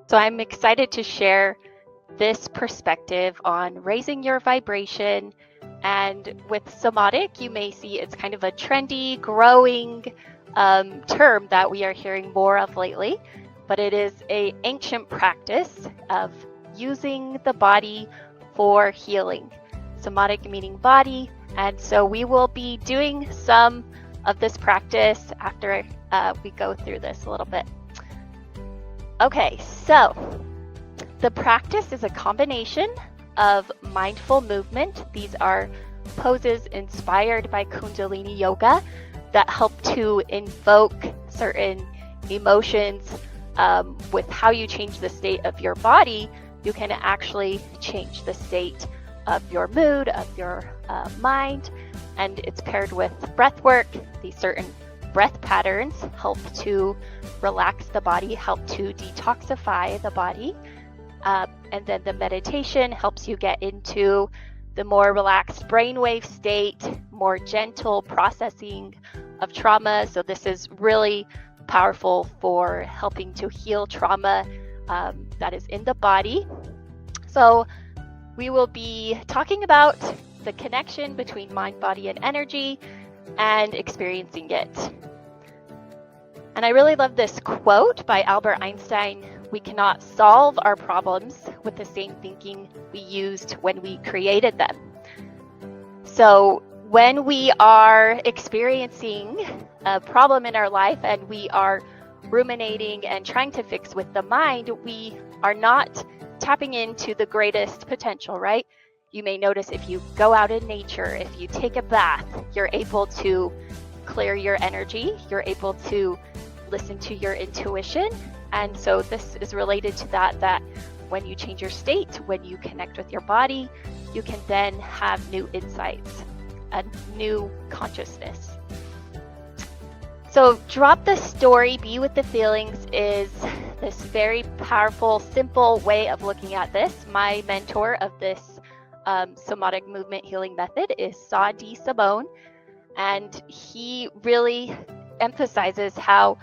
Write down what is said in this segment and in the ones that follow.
So I'm excited to share this perspective on raising your vibration. And with somatic, you may see it's kind of a trendy, growing term that we are hearing more of lately, but it is an ancient practice of using the body for healing. Somatic meaning body, and so we will be doing some of this practice after we go through this a little bit. Okay, so the practice is a combination of mindful movement. These are poses inspired by Kundalini Yoga that help to invoke certain emotions. With how you change the state of your body, you can actually change the state of your mood, of your mind, and it's paired with breathwork. These certain breath patterns help to relax the body, help to detoxify the body. And then the meditation helps you get into the more relaxed brainwave state, more gentle processing of trauma. So this is really powerful for helping to heal trauma that is in the body. So we will be talking about the connection between mind, body, and energy and experiencing it. And I really love this quote by Albert Einstein: "We cannot solve our problems with the same thinking we used when we created them." So when we are experiencing a problem in our life and we are ruminating and trying to fix with the mind, we are not tapping into the greatest potential, right? You may notice if you go out in nature, if you take a bath, you're able to clear your energy, you're able to listen to your intuition. And so this is related to that when you change your state, when you connect with your body, you can then have new insights, a new consciousness. So drop the story, be with the feelings is this very powerful, simple way of looking at this. My mentor of this somatic movement healing method is Sadi Simone, and he really emphasizes how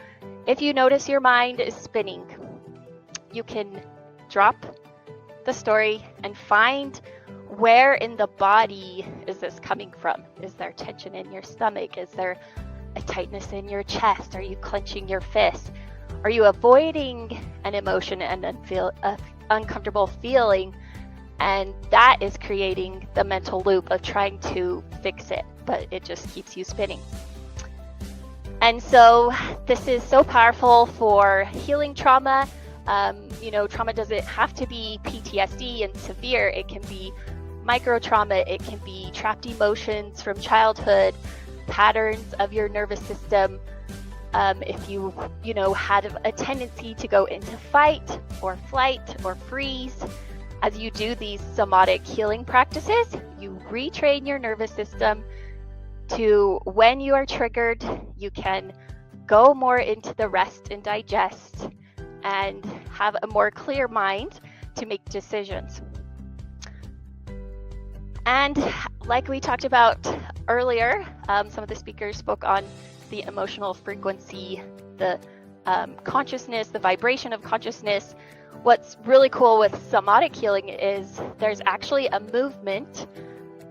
if you notice your mind is spinning, you can drop the story and find where in the body is this coming from. Is there tension in your stomach? Is there a tightness in your chest? Are you clenching your fist? Are you avoiding an emotion and then feel an uncomfortable feeling? And that is creating the mental loop of trying to fix it, but it just keeps you spinning. And so this is so powerful for healing trauma. Trauma doesn't have to be PTSD and severe. It can be micro trauma. It can be trapped emotions from childhood, patterns of your nervous system. If you had a tendency to go into fight or flight or freeze, as you do these somatic healing practices, you retrain your nervous system to when you are triggered, you can go more into the rest and digest and have a more clear mind to make decisions. And like we talked about earlier, some of the speakers spoke on the emotional frequency, the consciousness, the vibration of consciousness. What's really cool with somatic healing is there's actually a movement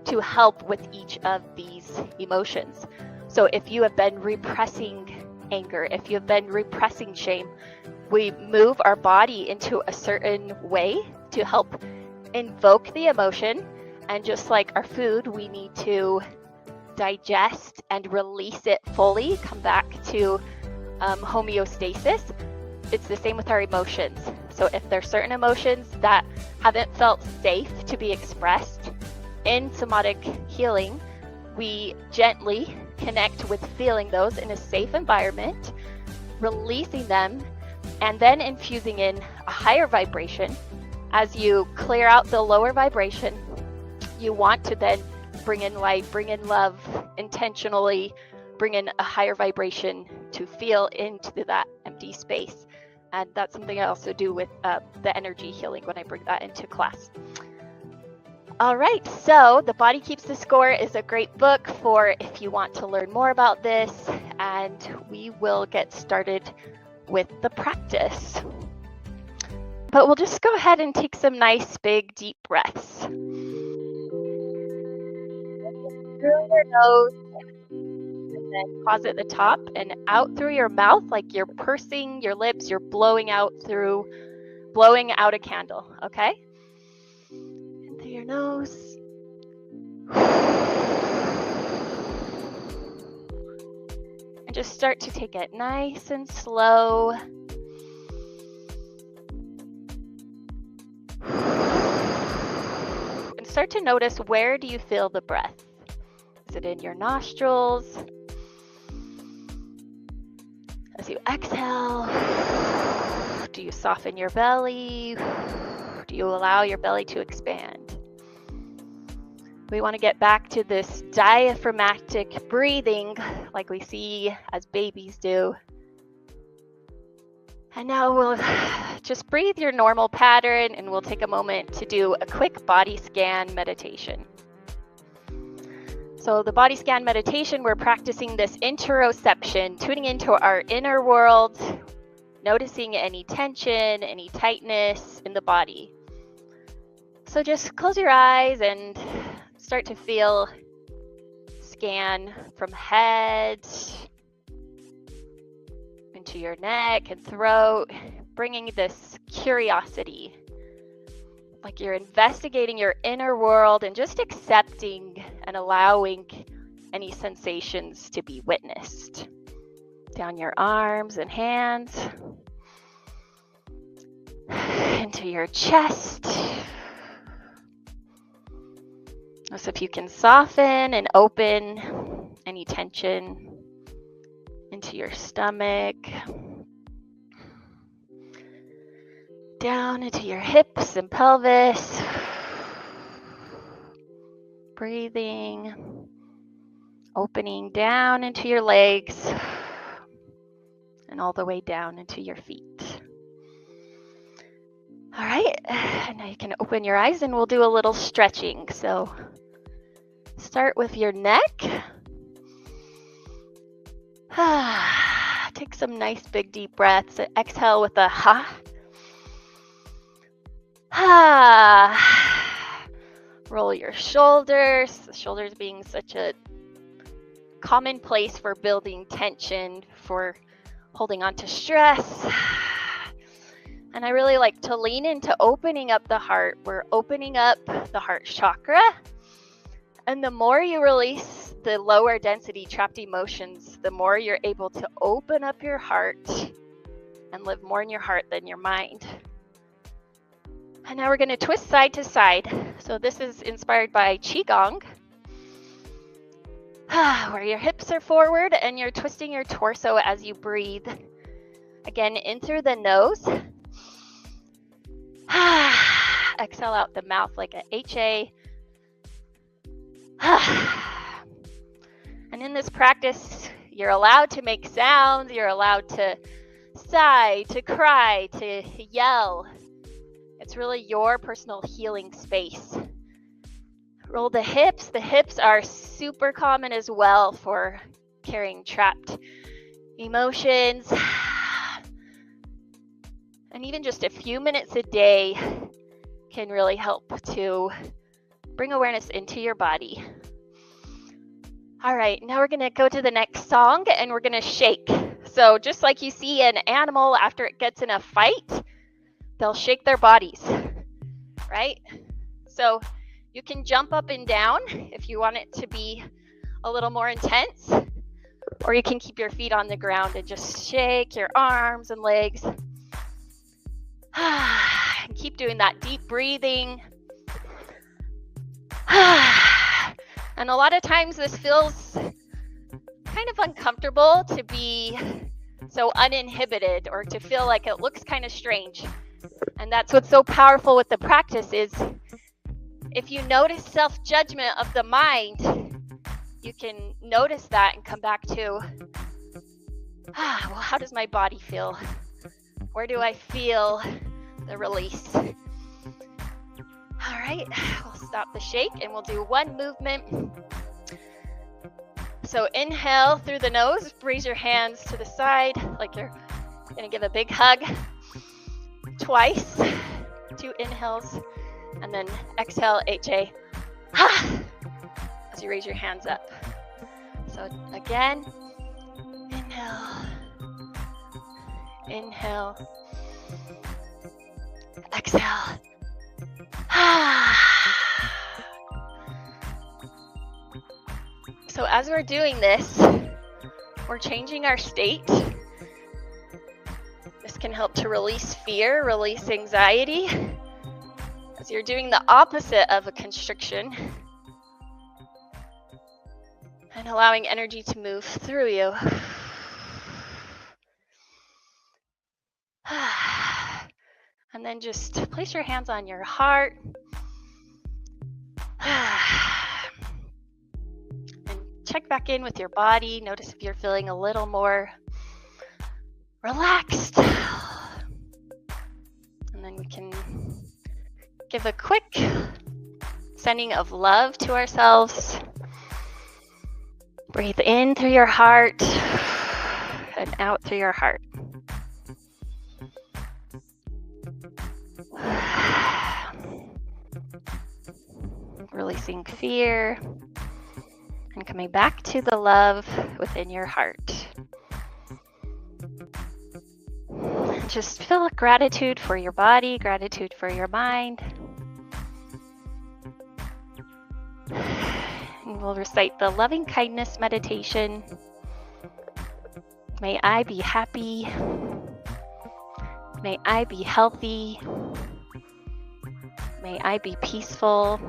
to help with each of these emotions. So if you have been repressing anger, if you have been repressing shame, we move our body into a certain way to help invoke the emotion. And just like our food, we need to digest and release it fully, come back to homeostasis. It's the same with our emotions. So if there's certain emotions that haven't felt safe to be expressed, in somatic healing, we gently connect with feeling those in a safe environment, releasing them, and then infusing in a higher vibration. As you clear out the lower vibration, you want to then bring in light, bring in love, intentionally bring in a higher vibration to feel into that empty space. And that's something I also do with the energy healing when I bring that into class. All right, so The Body Keeps the Score is a great book for if you want to learn more about this, and we will get started with the practice. But we'll just go ahead and take some nice, big, deep breaths. Through your nose, and then pause at the top and out through your mouth, like you're pursing your lips, you're blowing out a candle, okay? In through your nose. And just start to take it nice and slow. And start to notice, where do you feel the breath? Is it in your nostrils? As you exhale, do you soften your belly? Do you allow your belly to expand? We want to get back to this diaphragmatic breathing like we see as babies do. And now we'll just breathe your normal pattern, and we'll take a moment to do a quick body scan meditation. So the body scan meditation, we're practicing this interoception, tuning into our inner world, noticing any tension, any tightness in the body. So just close your eyes and start to scan from head into your neck and throat, bringing this curiosity, like you're investigating your inner world and just accepting and allowing any sensations to be witnessed. Down your arms and hands, into your chest. So if you can soften and open any tension into your stomach, down into your hips and pelvis, breathing, opening down into your legs and all the way down into your feet. All right, and now you can open your eyes and we'll do a little stretching. So start with your neck. Take some nice big deep breaths. Exhale with a ha. Roll your shoulders. The shoulders being such a common place for building tension, for holding on to stress. And I really like to lean into opening up the heart. We're opening up the heart chakra. And the more you release the lower density trapped emotions, the more you're able to open up your heart and live more in your heart than your mind. And now we're going to twist side to side. So this is inspired by Qigong, where your hips are forward and you're twisting your torso as you breathe. Again, in through the nose. Exhale out the mouth like a HA. And in this practice, you're allowed to make sounds. You're allowed to sigh, to cry, to yell. It's really your personal healing space. Roll the hips. The hips are super common as well for carrying trapped emotions. And even just a few minutes a day can really help to bring awareness into your body. All right, now we're going to go to the next song and we're going to shake. So just like you see an animal after it gets in a fight, they'll shake their bodies, right? So you can jump up and down if you want it to be a little more intense, or you can keep your feet on the ground and just shake your arms and legs. And keep doing that deep breathing. And a lot of times this feels kind of uncomfortable to be so uninhibited, or to feel like it looks kind of strange. And that's what's so powerful with the practice is if you notice self-judgment of the mind, you can notice that and come back to, well, how does my body feel? Where do I feel the release? All right, we'll stop the shake and we'll do one movement. So inhale through the nose, raise your hands to the side like you're gonna give a big hug. twice, 2 inhales, and then exhale, HA, as you raise your hands up. So again, inhale, inhale, exhale. So as we're doing this, we're changing our state. This can help to release fear, release anxiety, as you're doing the opposite of a constriction, and allowing energy to move through you. And then just place your hands on your heart. And check back in with your body. Notice if you're feeling a little more relaxed. And then we can give a quick sending of love to ourselves. Breathe in through your heart and out through your heart. Releasing fear and coming back to the love within your heart. Just feel gratitude for your body, gratitude for your mind. And we'll recite the loving kindness meditation. May I be happy. May I be healthy. May I be peaceful.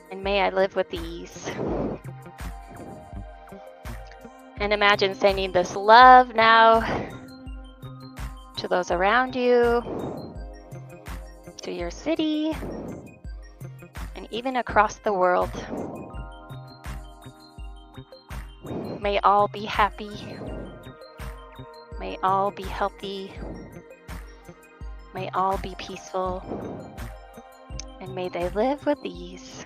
And may I live with ease. And imagine sending this love now to those around you, to your city, and even across the world. May all be happy. May all be healthy. May all be peaceful. And may they live with ease.